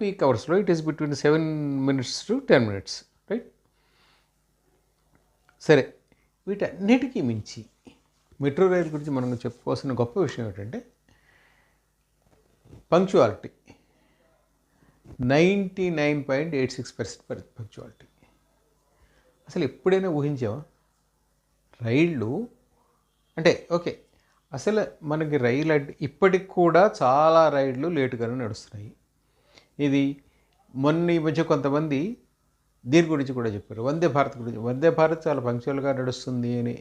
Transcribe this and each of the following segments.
Peak అవర్స్లో it is between 7 minutes to 10 minutes, right? సరే, వీటన్నిటికీ మించి మెట్రో రైలు గురించి మనం చెప్పుకోవాల్సిన గొప్ప విషయం ఏంటంటే పంక్చువాలిటీ. 99.86% పంక్చువాలిటీ. అసలు ఎప్పుడైనా ఊహించావా? రైళ్ళు అంటే ఓకే, అసలు మనకి రైలు అంటే ఇప్పటికి కూడా చాలా రైళ్ళు లేటుగానే నడుస్తున్నాయి. ఇది మొన్న ఈ మధ్య కొంతమంది దీని గురించి కూడా చెప్పారు, వందే భారత్ గురించి. వందే భారత్ చాలా పంక్చువల్గా నడుస్తుంది అని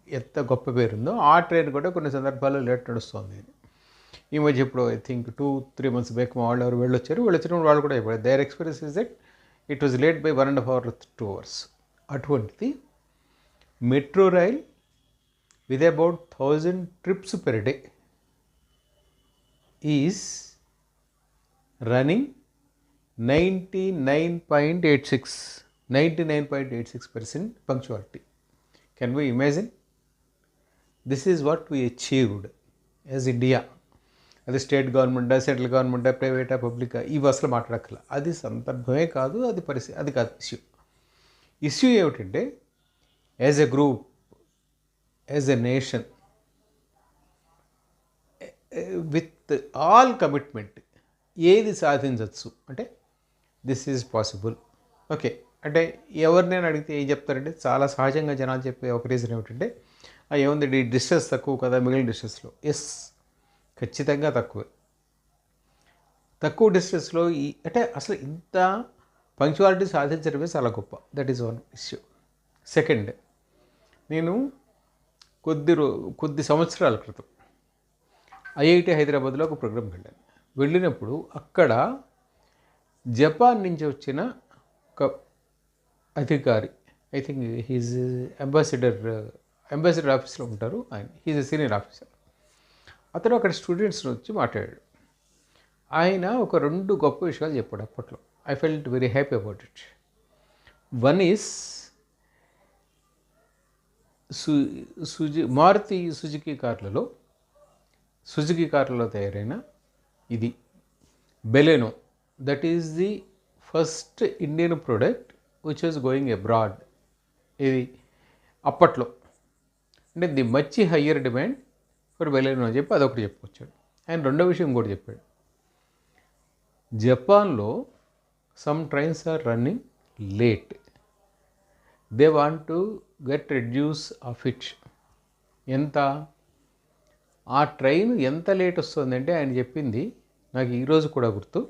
ఎంత గొప్ప పేరుందో, ఆ ట్రైన్ కూడా కొన్ని సందర్భాల్లో లేట్ నడుస్తుంది అని. ఈ మధ్య ఇప్పుడు ఐ థింక్ 2-3 months బ్యాక్ మా వాళ్ళు ఎవరు వెళ్ళొచ్చినప్పుడు వాళ్ళు కూడా చెప్పారు, their experience is that it was late by 1.5 hours 2 hours. అటువంటిది metro rail with about 1000 trips per day is running 99.86% punctuality. Can we imagine? This is what we achieved as India. అది state గవర్నమెంటా, central గవర్నమెంటా, ప్రైవేటా, పబ్లికా, ఇవి అసలు మాట్లాడక్కల. అది సందర్భమే కాదు, అది పరిస్థితి, అది కాదు ఇష్యూ. ఇష్యూ ఏమిటంటే as a group, as a nation, with all commitment ఏది సాధించవచ్చు అంటే దిస్ ఈజ్ పాసిబుల్. ఓకే, అంటే ఎవరినైనా అడిగితే ఏం చెప్తారంటే చాలా సహజంగా జనాలు చెప్పే ఒక రీజన్ ఏమిటంటే ఏముంది డిస్టెన్స్ తక్కువ కదా మిగిలిన డిస్టెన్స్లో. ఎస్, ఖచ్చితంగా తక్కువే. తక్కువ డిస్టెన్స్లో అంటే అసలు ఇంత పంక్చువాలిటీ సాధించడమే చాలా గొప్ప. That is one issue. Second, నేను కొద్ది సంవత్సరాల క్రితం ఐఐటి హైదరాబాద్లో ఒక ప్రోగ్రామ్కి వెళ్ళాను. వెళ్ళినప్పుడు అక్కడ జపాన్ నుంచి వచ్చిన ఒక అధికారి, ఐ థింక్ హీజ్ అంబాసిడర్ ఆఫీస్లో ఉంటారు ఆయన, హీజ్ ఎ సీనియర్ ఆఫీసర్. అతను అక్కడ స్టూడెంట్స్ని వచ్చి మాట్లాడాడు. ఆయన ఒక 2 గొప్ప విషయాలు చెప్పాడు అప్పట్లో. I felt very happy about it. One is Maruti Suzuki కార్లలో తయారైన ఇది Baleno, that is the first Indian product which was going abroad. ఇది అప్పట్లో అంటే the much higher demand for Baleno అని చెప్పి అదొకటి చెప్పుకొచ్చాడు. ఆయన రెండో విషయం కూడా చెప్పాడు, జపాన్లో some trains are running late, they want to get reduce of it. ఎంత ఆ ట్రైన్ ఎంత లేట్ వస్తుందంటే ఆయన చెప్పింది నాకు ఈరోజు కూడా గుర్తు,